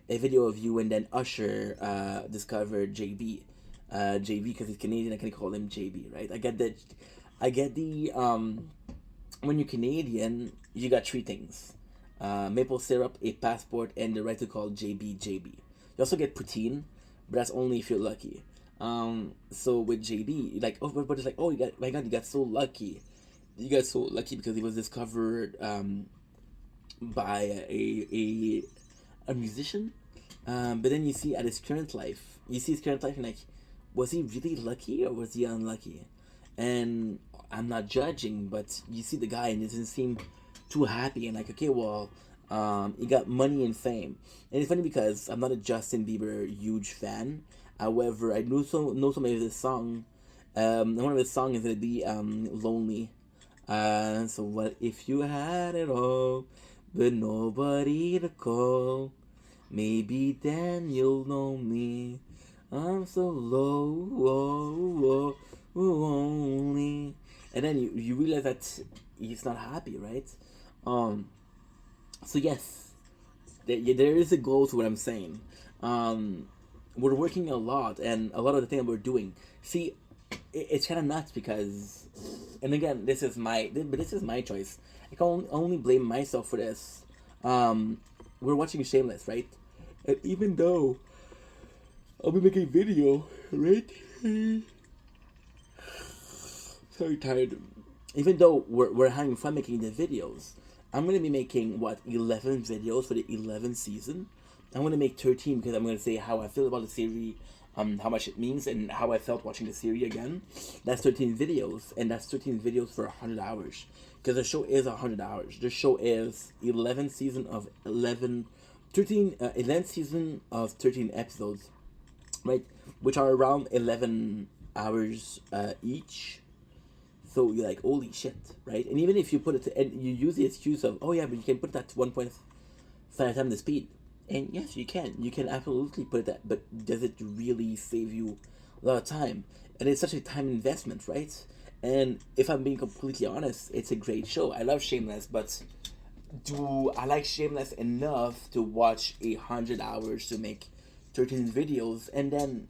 video of you," and then Usher discovered JB, JB because he's Canadian. I can call him JB, right? I get that. I get the when you're Canadian, you got three things: maple syrup, a passport, and the right to call JB JB. You also get poutine, but that's only if you're lucky. So with JB, like, oh, but it's like, oh, you got, my God, you got so lucky. You got so lucky because he was discovered by a musician. But then you see at his current life, and like, was he really lucky or was he unlucky? And I'm not judging, but you see the guy and it doesn't seem too happy. And like, okay, well, he got money and fame. And it's funny because I'm not a Justin Bieber huge fan. However, I know some of his song. One of his songs is gonna be "Lonely." So what if you had it all, but nobody to call? Maybe then you'll know me. I'm so low, lonely. And then you realize that he's not happy, right? Um. So yes, there is a goal to what I'm saying. Um, we're working a lot, and a lot of the thing that we're doing. See, it's kind of nuts because, and again, this is my choice. I can only blame myself for this. We're watching Shameless, right? And even though I'll be making video, right? Sorry, tired. Even though we're having fun making the videos, I'm gonna be making what 11 videos for the 11th season. I'm gonna make 13 because I'm gonna say how I feel about the series, how much it means, and how I felt watching the series again. That's 13 videos, and that's 13 videos for 100 hours. Because the show is 100 hours. The show is 11 season of 11, 13, 11 season of 13 episodes, right? Which are around 11 hours each. So you're like, holy shit, right? And even if you put it to, and you use the excuse of, oh yeah, but you can put that to 1.5 times the speed. And yes, you can. You can absolutely put that, but does it really save you a lot of time? And it's such a time investment, right? And if I'm being completely honest, it's a great show. I love Shameless, but do I like Shameless enough to watch 100 hours to make 13 videos? And then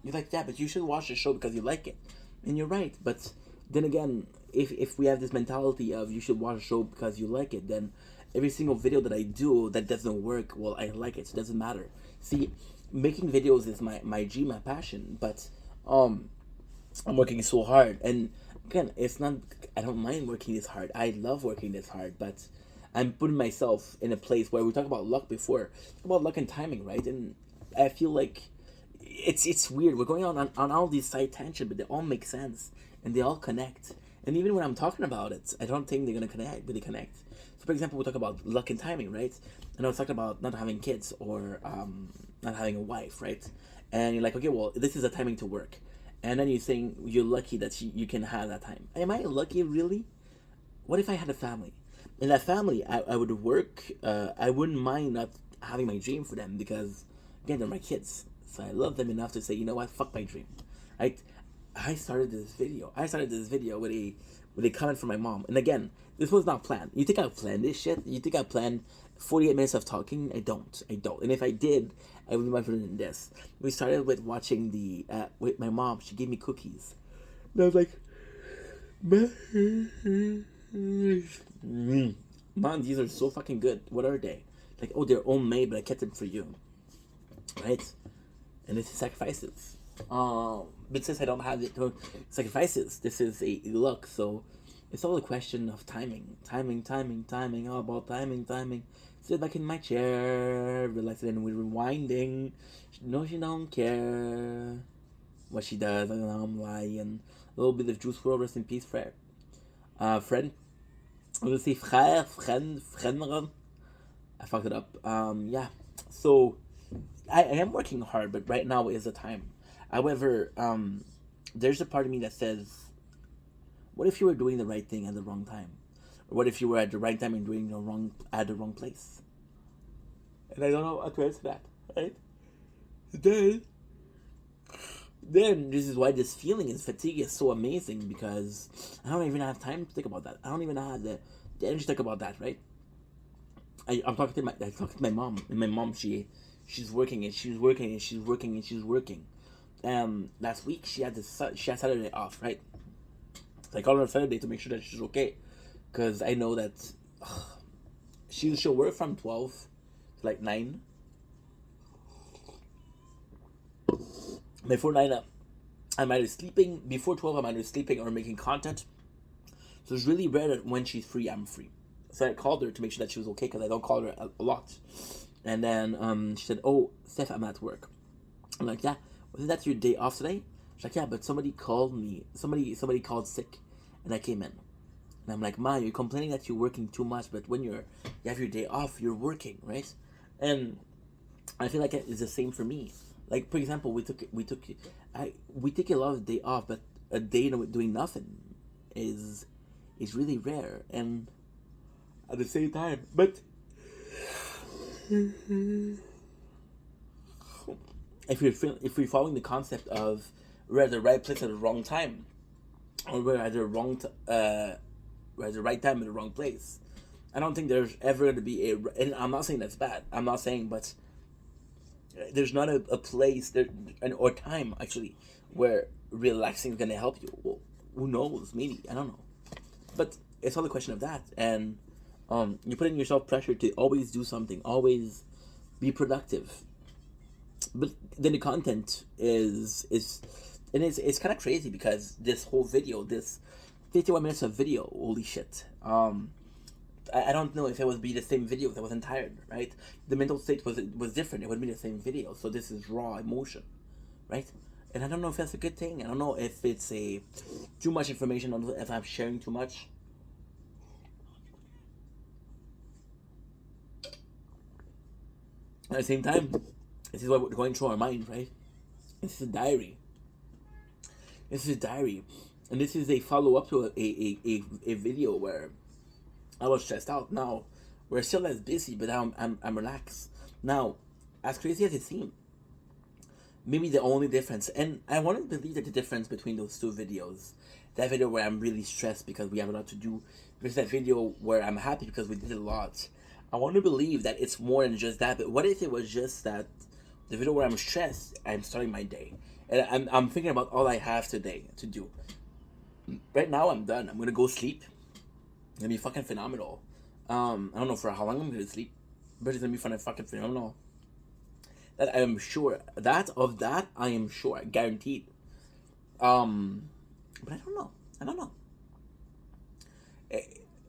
you're like, yeah, but you should watch the show because you like it. And you're right, but then again, if we have this mentality of you should watch a show because you like it, then every single video that I do that doesn't work, well, I like it, so it doesn't matter. See, making videos is my dream, my passion, but I'm working so hard. And again, it's not, I don't mind working this hard. I love working this hard, but I'm putting myself in a place where we talked about luck before, about luck and timing, right? And I feel like it's weird. We're going on all these side tangents, but they all make sense and they all connect. And even when I'm talking about it, I don't think they're gonna connect, but they connect. So, for example, we talk about luck and timing, right? And I was talking about not having kids or not having a wife, right? And you're like, okay, well, this is a timing to work. And then you're saying you're lucky that you can have that time. Am I lucky, really? What if I had a family? In that family, I would work. I wouldn't mind not having my dream for them because, again, they're my kids. So I love them enough to say, you know what, fuck my dream, right? I started this video. With a comment from my mom. And again, this was not planned. You think I planned this shit? You think I planned 48 minutes of talking? I don't. And if I did, I would be much better than this. We started with watching with my mom. She gave me cookies. And I was like, Mom, these are so fucking good. What are they? Like, oh, they're homemade, but I kept them for you. Right? And this is sacrifices. But since I don't have it to sacrifices, this is a luck. So it's all a question of timing. All about timing. Sit back in my chair, relaxing, and we're rewinding. No, she don't care what she does. I'm lying. A little bit of Juice WRLD, rest in peace, Fred. Fred. I'm gonna say friend. I fucked it up. Yeah. So I am working hard, but right now is the time. However, there's a part of me that says, what if you were doing the right thing at the wrong time? Or what if you were at the right time and doing at the wrong place? And I don't know how to answer that, right? then this is why this feeling is fatigue is so amazing, because I don't even have time to think about that. I don't even have the energy to think about that, right? I'm talking to my mom, and my mom she's working and she's working and she's working and she's working. Last week she had Saturday off, right? So I called her on Saturday to make sure that she's okay, because I know that she'll work from 12 to like 9. Before 9, I'm either sleeping. Before 12, I'm either sleeping or making content. So it's really rare that when she's free, I'm free. So I called her to make sure that she was okay, because I don't call her a lot. And then she said, "Oh, Steph, I'm at work." I'm like, "Yeah, wasn't that your day off today?" She's like, "Yeah, but somebody called me. Somebody called sick, and I came in." And I'm like, "Ma, you're complaining that you're working too much, but when you have your day off, you're working, right?" And I feel like it's the same for me. Like, for example, we take a lot of day off, but a day doing nothing is really rare. And at the same time, but if we're following the concept of we're at the right place at the wrong time, or we're at the we're at the right time at the wrong place, I don't think there's ever going to be and I'm not saying that's bad. I'm not saying, but there's not a place there or time actually where relaxing is going to help you. Well, who knows? Maybe, I don't know, but it's all a question of that. And you're putting yourself pressure to always do something, always be productive. But then the content is and it's kind of crazy, because this whole video, this 51 minutes of video, holy shit. I don't know if it would be the same video if I wasn't tired, right? The mental state was different. It would be the same video. So this is raw emotion, right? And I don't know if that's a good thing. I don't know if it's a too much information, if I'm sharing too much. At the same time, this is what we're going through our mind, right? This is a diary. This is a diary. And this is a follow-up to a video where I was stressed out. Now, we're still as busy, but I'm relaxed. Now, as crazy as it seems, maybe the only difference, and I want to believe that the difference between those two videos, that video where I'm really stressed because we have a lot to do, versus that video where I'm happy because we did a lot, I want to believe that it's more than just that. But what if it was just that the video where I'm stressed, I'm starting my day, and I'm thinking about all I have today to do. Right now, I'm done. I'm going to go sleep. It's gonna be fucking phenomenal. I don't know for how long I'm gonna sleep, but it's gonna be fucking phenomenal. That I am sure. I am sure, guaranteed. But I don't know. I don't know.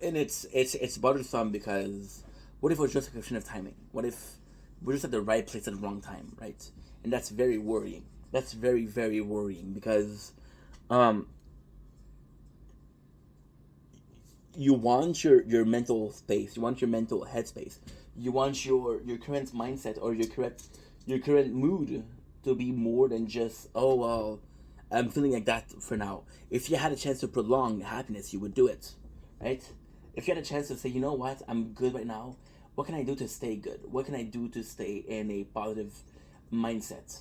And it's bothersome, because what if it was just a question of timing? What if we're just at the right place at the wrong time, right? And that's very worrying. That's very, very worrying, because you want your mental space, you want your mental headspace, you want your current mindset or your current mood to be more than just, oh well, I'm feeling like that for now. If you had a chance to prolong happiness, you would do it, right? If you had a chance to say, you know what, I'm good right now, what can I do to stay good? What can I do to stay in a positive mindset?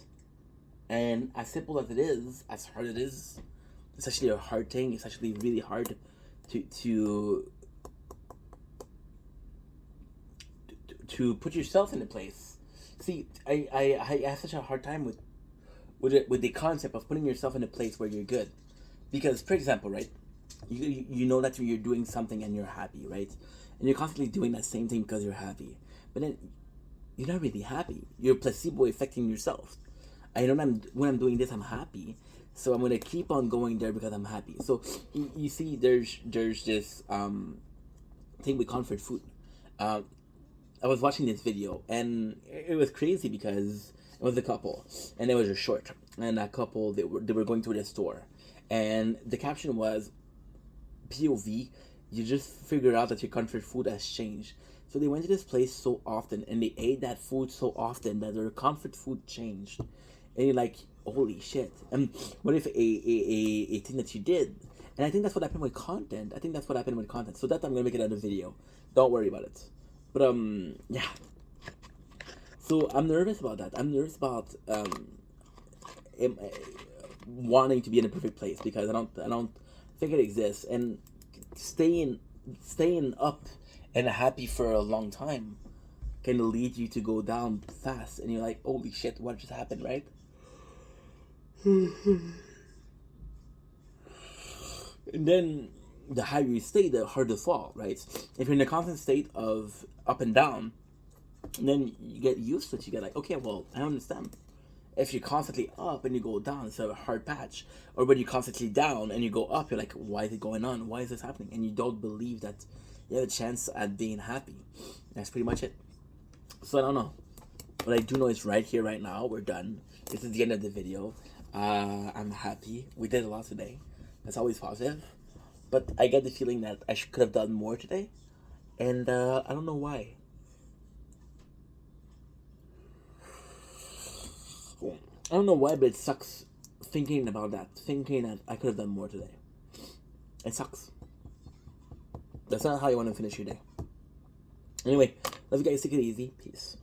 And as simple as it is, as hard it is, it's actually a hard thing. It's actually really hard to put yourself in a place. See, I have such a hard time with the concept of putting yourself in a place where you're good, because, for example, right, you know that you're doing something and you're happy, right, and you're constantly doing that same thing because you're happy, but then you're not really happy. You're placebo affecting yourself. I know when I'm doing this, I'm happy, so I'm gonna keep on going there because I'm happy. So you see, there's this thing with comfort food. I was watching this video, and it was crazy, because it was a couple, and it was a short, and that couple, they were going to the store, and the caption was, POV, you just figure out that your comfort food has changed. So they went to this place so often, and they ate that food so often that their comfort food changed. And you're like, holy shit. And what if a thing that you did? And I think that's what happened with content. I think that's what happened with content. So that I'm gonna make another video. Don't worry about it. But yeah. So I'm nervous about that. I'm nervous about wanting to be in a perfect place, because I don't think it exists. And staying up and happy for a long time can lead you to go down fast, and you're like, holy shit, what just happened, right? And then the higher you stay, the harder to fall, right? If you're in a constant state of up and down, then you get used to it. You get like, okay, well, I understand. If you're constantly up and you go down, it's a hard patch. Or when you're constantly down and you go up, you're like, why is it going on? Why is this happening? And you don't believe that you have a chance at being happy. That's pretty much it. So I don't know. What I do know is right here, right now, we're done. This is the end of the video. I'm happy. We did a lot today. That's always positive. But I get the feeling that I could have done more today. And I don't know why. I don't know why, but it sucks thinking about that. Thinking that I could have done more today. It sucks. That's not how you want to finish your day. Anyway, love you guys. Take it easy. Peace.